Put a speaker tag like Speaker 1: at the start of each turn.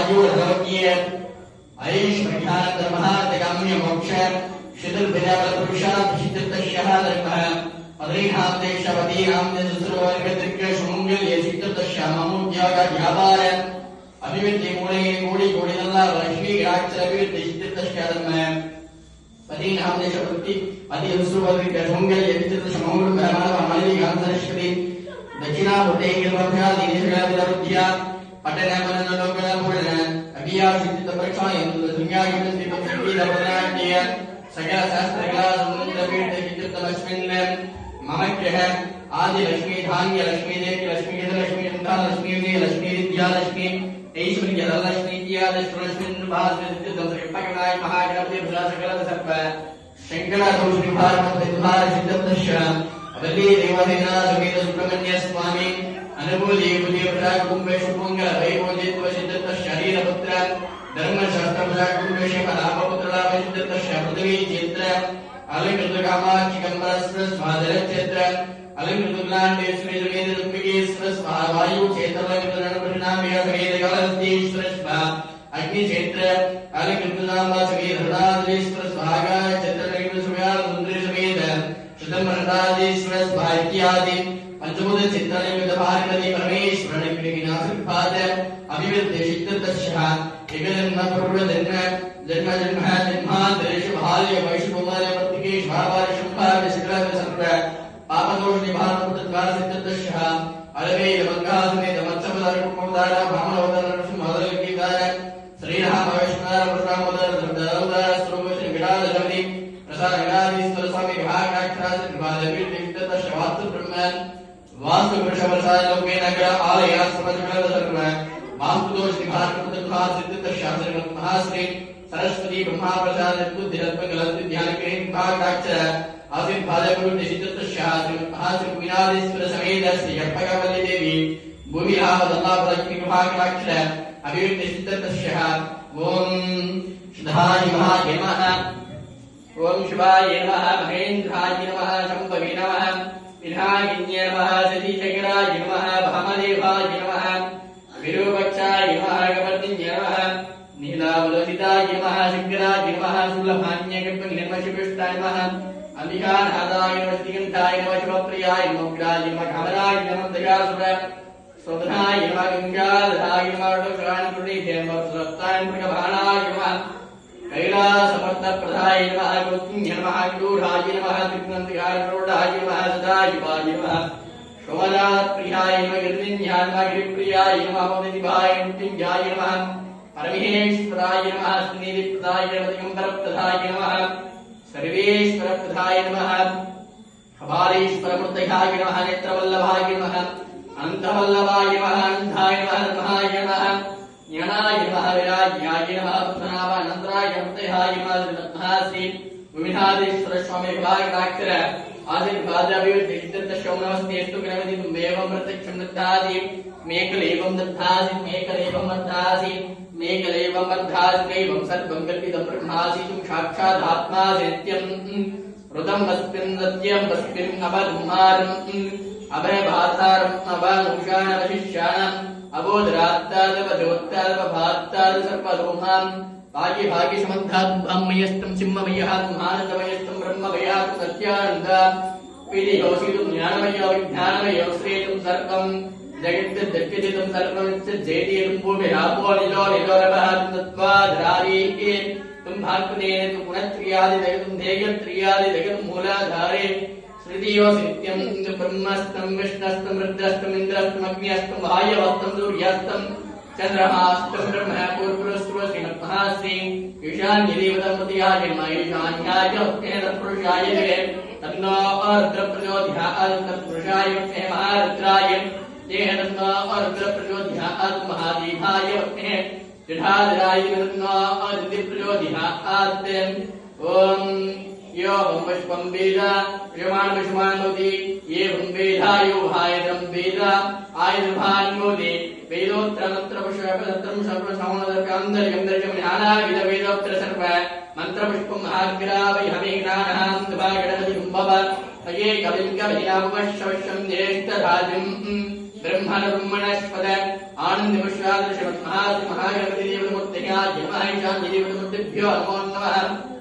Speaker 1: आयुर्भवकीय ऐश्वर्यानंदमहात्काम्य मोक्ष शिथिलभिलापुरुषाधिष्ठितस्यः धर्मः अद्रिहादेशवतीनाम्यसुसर्ववर्गदिग्गशुमङ्गल्यसिद्धतस्याममुद्योगव्यापार अभिवृद्धि मूलैर्गूढिगूढिनल्ला लक्ष्मीराक्षरभिवृद्धिसिद्धतस्याधर्मः पतीनाम्यशवृत्ति अतिसुसर्ववर्गशुमङ्गल्यसिद्धतस्याममुद्योगव्यापार दक्षिणाभूतेङ्गिरमभ्यादिनिषयादिलवृद्ध्या पठनमननलोकनपूर्ण अभियासिद्धतपक्षायन्दुदुर्यायुगन्तिपक्षीलपदाट्य सकलशास्त्रकलासमुद्रपीठचित्रतमस्मिन् मम गृह आदिलक्ष्मी धान्यलक्ष्मी देवीलक्ष्मी गजलक्ष्मी सन्तानलक्ष्मी विजयलक्ष्मी विद्यालक्ष्मी ऐश्वर्यलक्ष्मी इत्यादिष्टलक्ष्मीर्भास्वरचित्रतमसर्पकणाय महागणपति सकलसर्प शङ्करदोषनिवारणसिद्धतस्य अवली देवसेना समेत सुब्रह्मण्य स्वामी अनुकूली बुद्धिवृषा कुटुंबे शुभमंगल वैभवजित्व सिद्धतस्य शरीरपुत्र धर्मशास्त्रवृषा कुटुंबे शिवलाभपुत्रलाभ सिद्धतस्य पृथ्वी चित्र अलंकृतकामाक्षि कंबरस्व स्वादरक्षेत्र अलंकृतग्लांडेश्वरी जगेन्द्र दुर्गेश्वर स्वावायु क्षेत्रलंकृतरणपरिणामय समेत गलस्तीश्वर स्वा अग्नि क्षेत्र अलंकृतनामा समेत हृदादेश्वर स्वागा क्षेत्रलंकृत सुव्याल सुंदरी समेत शुद्धमरदादेश्वर स्वाइत्यादि पंचभूत चित्रलंकृत भारपति परमेश्वर विनाशपाद अभिवृद्धि सिद्धतस्य एकजन्म पूर्वजन्म जन्म जन्म जन्मांतरेश भाल्य वैश्वकुमार प्रतिकेश भावार शंभार शिखर सर्व पापदोष निवारण पुत्रद्वार सिद्धतस्य अलवेल मंगासमेत मत्स्यवदर कुमार ब्राह्मणवदर नरसिंहवदर कीदार श्रीराम वैष्णव परशुरामवदर धर्मवदर स्त्रोत्र विराजमणि प्रसादगादीश्वर स्वामी विभागाक्षराज विभागविद्य सिद्धतस्य वास्तु ब्रह्म वास्तु वृषभरसाय लोके नगर आलय समजगल सर्व वास्तु दोष निवारण पुत्रद्वार सिद्धतस्य श्रीमत् महाश्री सरस्वती ब्रह्मा प्रसाद बुद्धिरत्मकल ध्यान के विभागाक्षर आसिन भाजपुर निशिततस्य श्रीमत् महाश्री विनादेश्वर समेत श्री अप्पकवल्ली देवी भूमिरावदल्लाभलक्ष्मी विभागाक्षर अभिवृद्धि सिद्धतस्य ओम शुद्धाय नमः ओम शिवाय नमः महेन्द्राय नमः शंभवे नमः विनागिन्ये नमः सतीशकराय नमः भामदेवाय नमः विरूपक्षाय नमः गवर्तिन्ये नमः नीलावलोकिताय नमः शंकराय नमः सुलभान्यकल्पनिर्मशिपुष्टाय नमः अंबिकानाथाय नमः श्रीकंठाय नमः शिवप्रियाय नमः उग्राय नमः घमराय नमः दयासुर शोधनाय नमः गंगाधराय नमः डोषाणपुरीते नमः सुरत्ताय प्रकभाणाय नमः कैलासमर्तप्रदाय नमः गोत्रिन्ये नमः गूढाय नमः त्रिपुरन्तिकाय रोढाय नमः सदाशिवाय नमः शोभनाप्रियाय नमः गिरिन्याय नमः गिरिप्रियाय नमः मौनिदिभाय मृत्युञ्जयाय नमः परमेश्वराय नमः स्निधिप्रदाय नमः दिगम्बरप्रदाय नमः सर्वेश्वरप्रदाय नमः कपालीश्वरमूर्तयाय नमः नेत्रवल्लभाय नमः अनन्तवल्लभाय नमः अनन्ताय नमः नमः नमः ज्ञानाय नमः विराज्याय नमः पद्मनाभ अनन्तराय मूर्तयाय नमः श्रीमन्महाश्री विविधादेश्वर स्वामी विभागाक्षर आशीर्वादाभिवृद्धि सिद्धतस्य नमस्तेस्तु गणपति तुम्बेवं प्रत्यक्षं दत्तासि मेकलेवं दत्तासि मेकलेवं दत्तासि मेकलेवं दत्तासि दैवं सर्वं कल्पितं ब्रह्मासि तुं साक्षादात्मासि नित्यं ऋतं वस्मिन् सत्यं वस्मिन् अवधुमारम् अभयभातारम् अवनुषाणवशिष्याणम् अबोधरात्तादवधोत्तादवभात्ताद सर्वलोहाम् भाग्य भाग्य समन्धाद्ब्रह्मयस्तं सिंहमयः महानन्दमयस्तं ब्रह्ममयः सत्यानन्द पीडियोषितुं ज्ञानमयो विज्ञानमयो श्रेयं सर्वं जगद्दक्षितं सर्वं जयतीतं भूमिरापो निलो निलोरवः तत्त्वाधरारीः तुं भाग्यनेन तु गुणत्रियादि जगतं ध्येयत्रियादि जगतं मूलाधारे श्रुतियो नित्यं ब्रह्मस्तं विष्णस्तं रुद्रस्तं इन्द्रस्तं अग्न्यस्तं वायवस्तं सूर्यस्तं चंद्रमास्तं ब्रह्म पूर्वस्त्व श्रीमन्महाश्री ईशान्यदेवतमृतयाय नमः ईशान्याय तत्पुरुषाय तन्नो रुद्र प्रचोदयात् तत्पुरुषाय महारुद्राय तन्नो रुद्र प्रचोदयात् महादेवाय जठाधराय तन्नो रुद्र प्रचोदयात् ओम यो पुष्पं वेद यमान पुष्पान्नोति ये वेदायो भायदं वेद आयुर्भान्नोति वेदोत्तर मंत्र पुष्पं सर्व श्रवणदर्कान्तर्यं दर्शम ध्यानाविद वेदोत्तर सर्व मंत्र पुष्पं महाग्रावै हमेनानां दभागणपति कुम्भव अये कविं कविनामवश्यवश्यं ज्येष्ठराजं ब्रह्मणस्पद आनन्दविश्वादृशमहागणपतिदेवमूर्तया जमायिषां देवमूर्तिभ्यो नमो नमः।